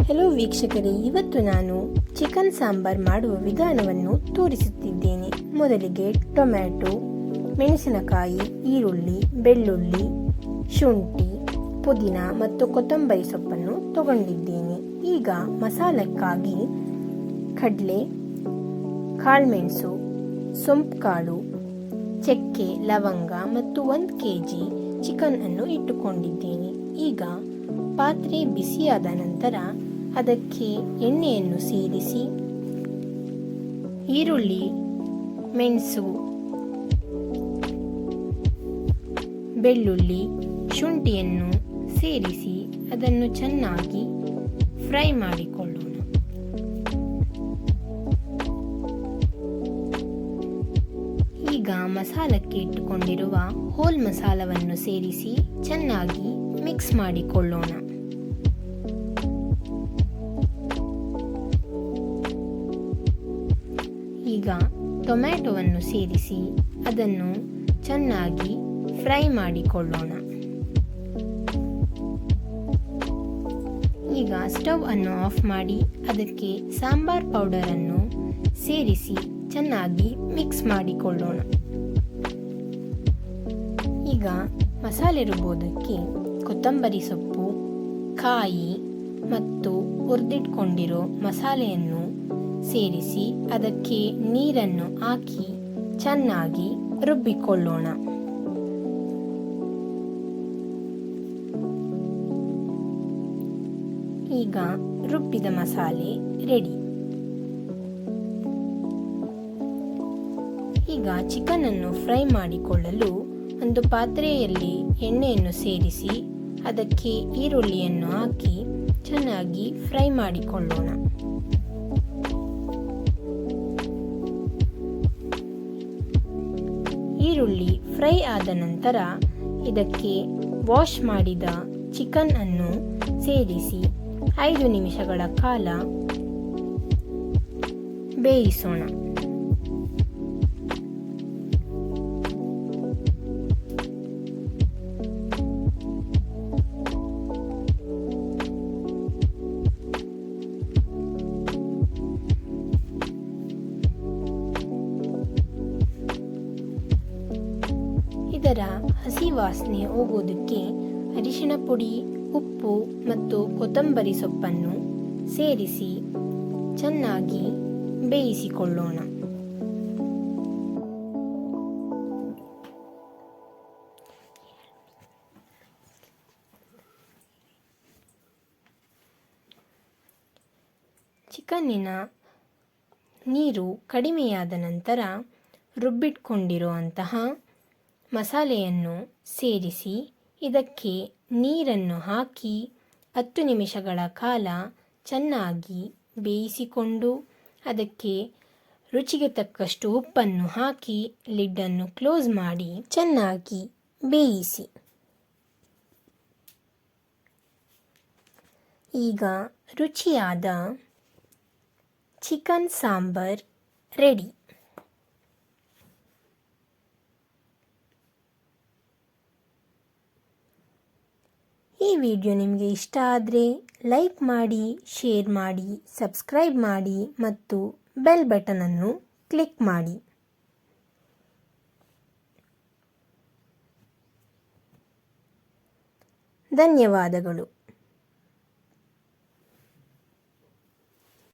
Hello ವೀಕ್ಷಕರೇ, ಇವತ್ತು ನಾನು ಚಿಕನ್ ಸಾಂಬಾರ್ ಮಾಡುವ ವಿಧಾನವನ್ನು ತೋರಿಸುತ್ತಿದ್ದೇನೆ. ಮೊದಲಿಗೆ ಟೊಮ್ಯಾಟೊ, ಮೆಣಸಿನಕಾಯಿ, ಈರುಳ್ಳಿ, ಬೆಳ್ಳುಳ್ಳಿ, ಶುಂಠಿ, ಪುದೀನ ಮತ್ತು ಕೊತ್ತಂಬರಿ ಸೊಪ್ಪನ್ನು ತಗೊಂಡಿದ್ದೇನೆ. ಈಗ ಮಸಾಲಕ್ಕಾಗಿ ಕಡಲೆ, ಕಾಳುಮೆಣಸು, ಸೊಂಪು ಕಾಳು, ಚಕ್ಕೆ, ಲವಂಗ ಮತ್ತು 1 kg ಚಿಕನ್ ಅನ್ನು ಇಟ್ಟುಕೊಂಡಿದ್ದೇನೆ. ಈಗ ಪಾತ್ರೆ ಬಿಸಿಯಾದ ನಂತರ ಅದಕ್ಕೆ ಎಣ್ಣೆಯನ್ನು ಸೇರಿಸಿ ಈರುಳ್ಳಿ, ಮೆಣಸು, ಬೆಳ್ಳುಳ್ಳಿ, ಶುಂಠಿಯನ್ನು ಸೇರಿಸಿ ಅದನ್ನು ಚೆನ್ನಾಗಿ ಫ್ರೈ ಮಾಡಿಕೊಳ್ಳೋಣ. ಈಗ ಮಸಾಲಕ್ಕೆ ಇಟ್ಟುಕೊಂಡಿರುವ ಹೋಲ್ ಮಸಾಲವನ್ನು ಸೇರಿಸಿ ಚೆನ್ನಾಗಿ ಮಿಕ್ಸ್ ಮಾಡಿಕೊಳ್ಳೋಣ. ಈಗ ಟೊಮ್ಯಾಟೊವನ್ನು ಸೇರಿಸಿ ಅದನ್ನು ಚೆನ್ನಾಗಿ ಫ್ರೈ ಮಾಡಿಕೊಳ್ಳೋಣ. ಈಗ ಸ್ಟವ್ ಅನ್ನು ಆಫ್ ಮಾಡಿ ಅದಕ್ಕೆ ಸಾಂಬಾರ್ ಪೌಡರ್ ಅನ್ನು ಸೇರಿಸಿ ಚೆನ್ನಾಗಿ ಮಿಕ್ಸ್ ಮಾಡಿಕೊಳ್ಳೋಣ. ಈಗ ಮಸಾಲೆ ರುಬ್ಬೋದಕ್ಕೆ ಕೊತ್ತಂಬರಿ ಸೊಪ್ಪು, ಕಾಯಿ ಮತ್ತು ಹುರಿದಿಟ್ಕೊಂಡಿರೋ ಮಸಾಲೆಯನ್ನು ಸೇರಿಸಿ ಅದಕ್ಕೆ ನೀರನ್ನು ಹಾಕಿ ಚೆನ್ನಾಗಿ ರುಬ್ಬಿಕೊಳ್ಳೋಣ. ಈಗ ರುಬ್ಬಿದ ಮಸಾಲೆ ರೆಡಿ. ಈಗ ಚಿಕನ್ ಅನ್ನು ಫ್ರೈ ಮಾಡಿಕೊಳ್ಳಲು ಒಂದು ಪಾತ್ರೆಯಲ್ಲಿ ಎಣ್ಣೆಯನ್ನು ಸೇರಿಸಿ ಅದಕ್ಕೆ ಈರುಳ್ಳಿಯನ್ನು ಹಾಕಿ ಚೆನ್ನಾಗಿ ಫ್ರೈ ಮಾಡಿಕೊಳ್ಳೋಣ. ಈರುಳ್ಳಿ ಫ್ರೈ ಆದ ನಂತರ ಇದಕ್ಕೆ ವಾಶ್ ಮಾಡಿದ ಚಿಕನ್ ಅನ್ನು ಸೇರಿಸಿ 5 ನಿಮಿಷಗಳ ಕಾಲ ಬೇಯಿಸೋಣ. ಇದರ ಹಸಿ ವಾಸನೆ ಹೋಗೋದಕ್ಕೆ ಅರಿಶಿಣ ಪುಡಿ, ಉಪ್ಪು ಮತ್ತು ಕೊತ್ತಂಬರಿ ಸೊಪ್ಪನ್ನು ಸೇರಿಸಿ ಚೆನ್ನಾಗಿ ಬೇಯಿಸಿಕೊಳ್ಳೋಣ. ಚಿಕನ್ನಿನ ನೀರು ಕಡಿಮೆಯಾದ ನಂತರ ರುಬ್ಬಿಟ್ಕೊಂಡಿರುವಂತಹ ಮಸಾಲೆಯನ್ನು ಸೇರಿಸಿ ಇದಕ್ಕೆ ನೀರನ್ನು ಹಾಕಿ 10 ನಿಮಿಷಗಳ ಕಾಲ ಚೆನ್ನಾಗಿ ಬೇಯಿಸಿಕೊಂಡು ಅದಕ್ಕೆ ರುಚಿಗೆ ತಕ್ಕಷ್ಟು ಉಪ್ಪನ್ನು ಹಾಕಿ ಲಿಡ್ಡನ್ನು ಕ್ಲೋಸ್ ಮಾಡಿ ಚೆನ್ನಾಗಿ ಬೇಯಿಸಿ. ಈಗ ರುಚಿಯಾದ ಚಿಕನ್ ಸಾಂಬಾರ್ ರೆಡಿ. ಈ ವಿಡಿಯೋ ನಿಮಗೆ ಇಷ್ಟ ಆದರೆ ಲೈಕ್ ಮಾಡಿ, ಶೇರ್ ಮಾಡಿ, ಸಬ್ಸ್ಕ್ರೈಬ್ ಮಾಡಿ ಮತ್ತು ಬೆಲ್ ಬಟನ್ ಅನ್ನು ಕ್ಲಿಕ್ ಮಾಡಿ. ಧನ್ಯವಾದಗಳು.